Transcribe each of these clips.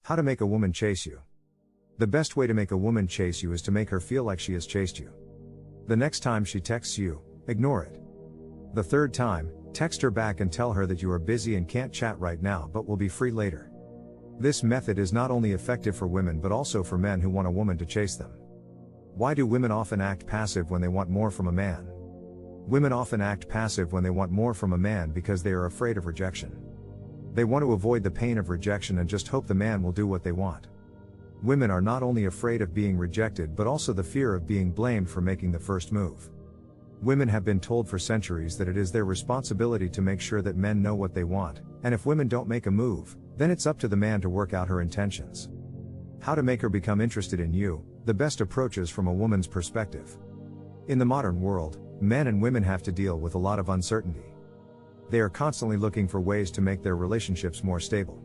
How to make a woman chase you. The best way to make a woman chase you is to make her feel like she has chased you. The next time she texts you, ignore it. The third time, text her back and tell her that you are busy and can't chat right now but will be free later. This method is not only effective for women but also for men who want a woman to chase them. Why do women often act passive when they want more from a man? Women often act passive when they want more from a man because they are afraid of rejection. They want to avoid the pain of rejection and just hope the man will do what they want. Women are not only afraid of being rejected but also the fear of being blamed for making the first move. Women have been told for centuries that it is their responsibility to make sure that men know what they want, and if women don't make a move, then it's up to the man to work out her intentions. How to make her become interested in you, the best approaches from a woman's perspective. In the modern world, men and women have to deal with a lot of uncertainty. They are constantly looking for ways to make their relationships more stable.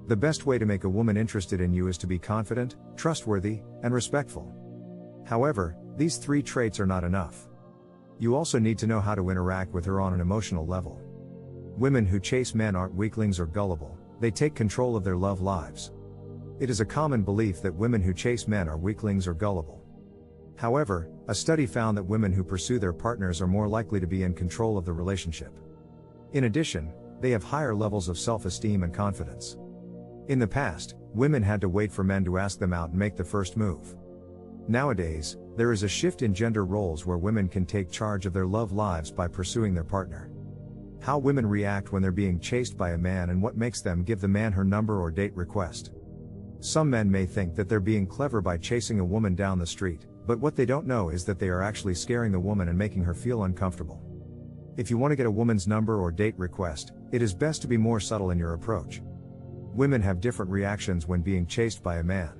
The best way to make a woman interested in you is to be confident, trustworthy, and respectful. However, these three traits are not enough. You also need to know how to interact with her on an emotional level. Women who chase men aren't weaklings or gullible, they take control of their love lives. It is a common belief that women who chase men are weaklings or gullible. However, a study found that women who pursue their partners are more likely to be in control of the relationship. In addition, they have higher levels of self-esteem and confidence. In the past, women had to wait for men to ask them out and make the first move. Nowadays, there is a shift in gender roles where women can take charge of their love lives by pursuing their partner. How women react when they're being chased by a man and what makes them give the man her number or date request. Some men may think that they're being clever by chasing a woman down the street, but what they don't know is that they are actually scaring the woman and making her feel uncomfortable. If you want to get a woman's number or date request, it is best to be more subtle in your approach. Women have different reactions when being chased by a man.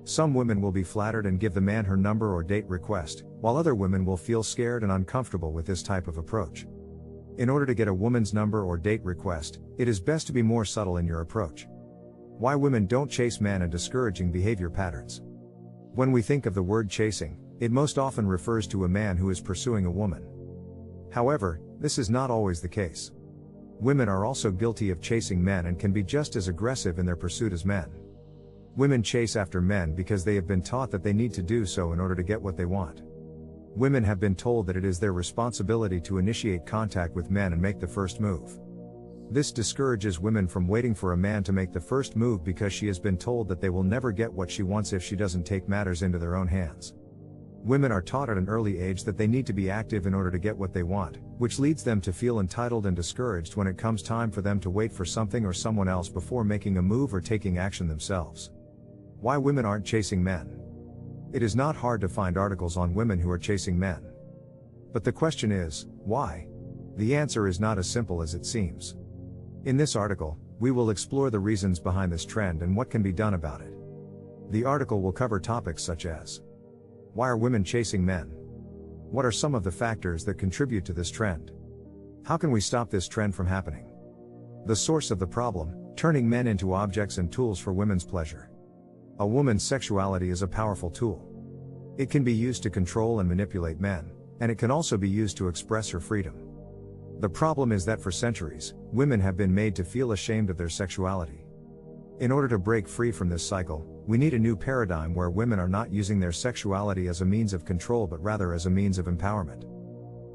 Some women will be flattered and give the man her number or date request, while other women will feel scared and uncomfortable with this type of approach. In order to get a woman's number or date request, it is best to be more subtle in your approach. Why women don't chase men and discouraging behavior patterns. When we think of the word chasing, it most often refers to a man who is pursuing a woman. However, this is not always the case. Women are also guilty of chasing men and can be just as aggressive in their pursuit as men. Women chase after men because they have been taught that they need to do so in order to get what they want. Women have been told that it is their responsibility to initiate contact with men and make the first move. This discourages women from waiting for a man to make the first move because she has been told that they will never get what she wants if she doesn't take matters into their own hands. Women are taught at an early age that they need to be active in order to get what they want, which leads them to feel entitled and discouraged when it comes time for them to wait for something or someone else before making a move or taking action themselves. Why women aren't chasing men. It is not hard to find articles on women who are chasing men. But the question is, why? The answer is not as simple as it seems. In this article, we will explore the reasons behind this trend and what can be done about it. The article will cover topics such as: why are women chasing men? What are some of the factors that contribute to this trend? How can we stop this trend from happening? The source of the problem, turning men into objects and tools for women's pleasure. A woman's sexuality is a powerful tool. It can be used to control and manipulate men, and it can also be used to express her freedom. The problem is that for centuries, women have been made to feel ashamed of their sexuality. In order to break free from this cycle, we need a new paradigm where women are not using their sexuality as a means of control but rather as a means of empowerment.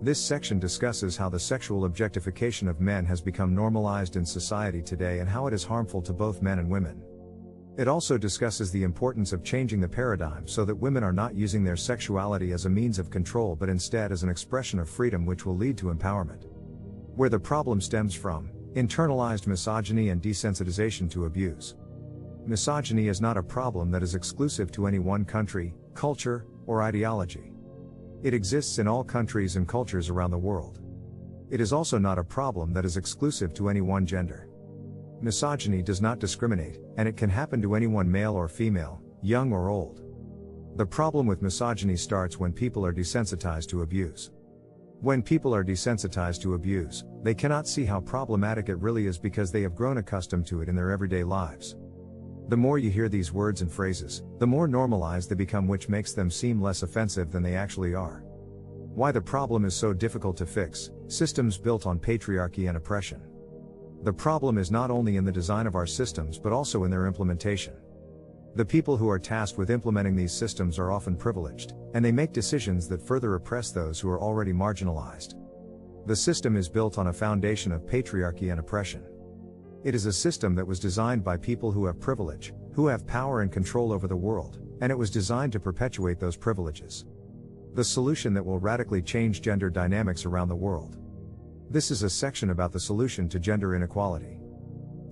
This section discusses how the sexual objectification of men has become normalized in society today and how it is harmful to both men and women. It also discusses the importance of changing the paradigm so that women are not using their sexuality as a means of control but instead as an expression of freedom which will lead to empowerment. Where the problem stems from: internalized misogyny and desensitization to abuse. Misogyny is not a problem that is exclusive to any one country, culture, or ideology. It exists in all countries and cultures around the world. It is also not a problem that is exclusive to any one gender. Misogyny does not discriminate, and it can happen to anyone, male or female, young or old. The problem with misogyny starts when people are desensitized to abuse. When people are desensitized to abuse, they cannot see how problematic it really is because they have grown accustomed to it in their everyday lives. The more you hear these words and phrases, the more normalized they become, which makes them seem less offensive than they actually are. Why the problem is so difficult to fix: systems built on patriarchy and oppression. The problem is not only in the design of our systems but also in their implementation. The people who are tasked with implementing these systems are often privileged, and they make decisions that further oppress those who are already marginalized. The system is built on a foundation of patriarchy and oppression. It is a system that was designed by people who have privilege, who have power and control over the world, and it was designed to perpetuate those privileges. The solution that will radically change gender dynamics around the world. This is a section about the solution to gender inequality.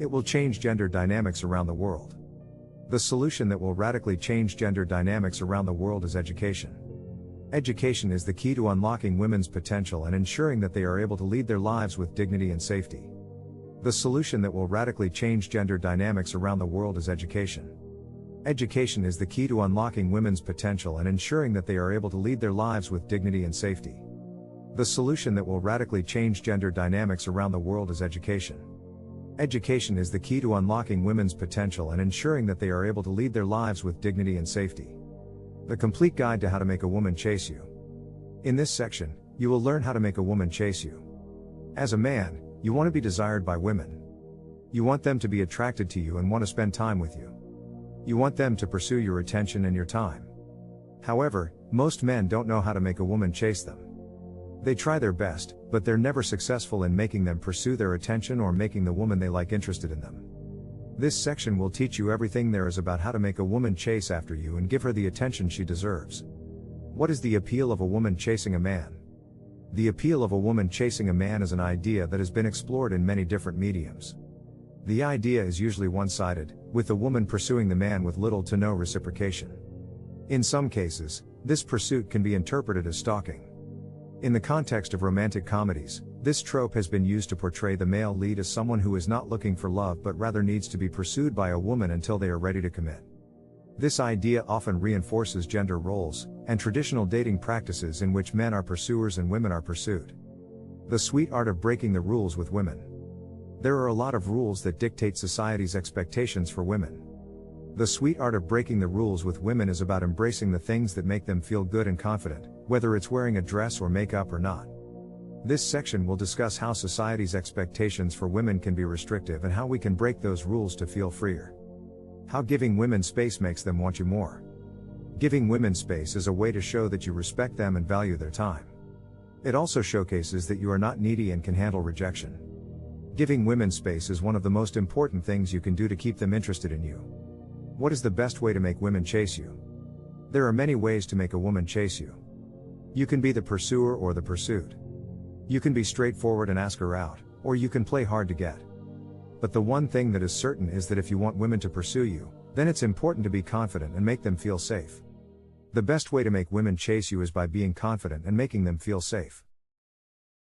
It will change gender dynamics around the world. The solution that will radically change gender dynamics around the world is education. Education is the key to unlocking women's potential and ensuring that they are able to lead their lives with dignity and safety. The solution that will radically change gender dynamics around the world is education. Education is the key to unlocking women's potential and ensuring that they are able to lead their lives with dignity and safety. The solution that will radically change gender dynamics around the world is education. Education is the key to unlocking women's potential and ensuring that they are able to lead their lives with dignity and safety. The complete guide to how to make a woman chase you. In this section, you will learn how to make a woman chase you. As a man, you want to be desired by women. You want them to be attracted to you and want to spend time with you. You want them to pursue your attention and your time. However, most men don't know how to make a woman chase them. They try their best, but they're never successful in making them pursue their attention or making the woman they like interested in them. This section will teach you everything there is about how to make a woman chase after you and give her the attention she deserves. What is the appeal of a woman chasing a man? The appeal of a woman chasing a man is an idea that has been explored in many different mediums. The idea is usually one-sided, with the woman pursuing the man with little to no reciprocation. In some cases, this pursuit can be interpreted as stalking. In the context of romantic comedies, this trope has been used to portray the male lead as someone who is not looking for love but rather needs to be pursued by a woman until they are ready to commit. This idea often reinforces gender roles and traditional dating practices in which men are pursuers and women are pursued. The sweet art of breaking the rules with women. There are a lot of rules that dictate society's expectations for women. The sweet art of breaking the rules with women is about embracing the things that make them feel good and confident, whether it's wearing a dress or makeup or not. This section will discuss how society's expectations for women can be restrictive and how we can break those rules to feel freer. How giving women space makes them want you more. Giving women space is a way to show that you respect them and value their time. It also showcases that you are not needy and can handle rejection. Giving women space is one of the most important things you can do to keep them interested in you. What is the best way to make women chase you? There are many ways to make a woman chase you. You can be the pursuer or the pursued. You can be straightforward and ask her out, or you can play hard to get. But the one thing that is certain is that if you want women to pursue you, then it's important to be confident and make them feel safe. The best way to make women chase you is by being confident and making them feel safe.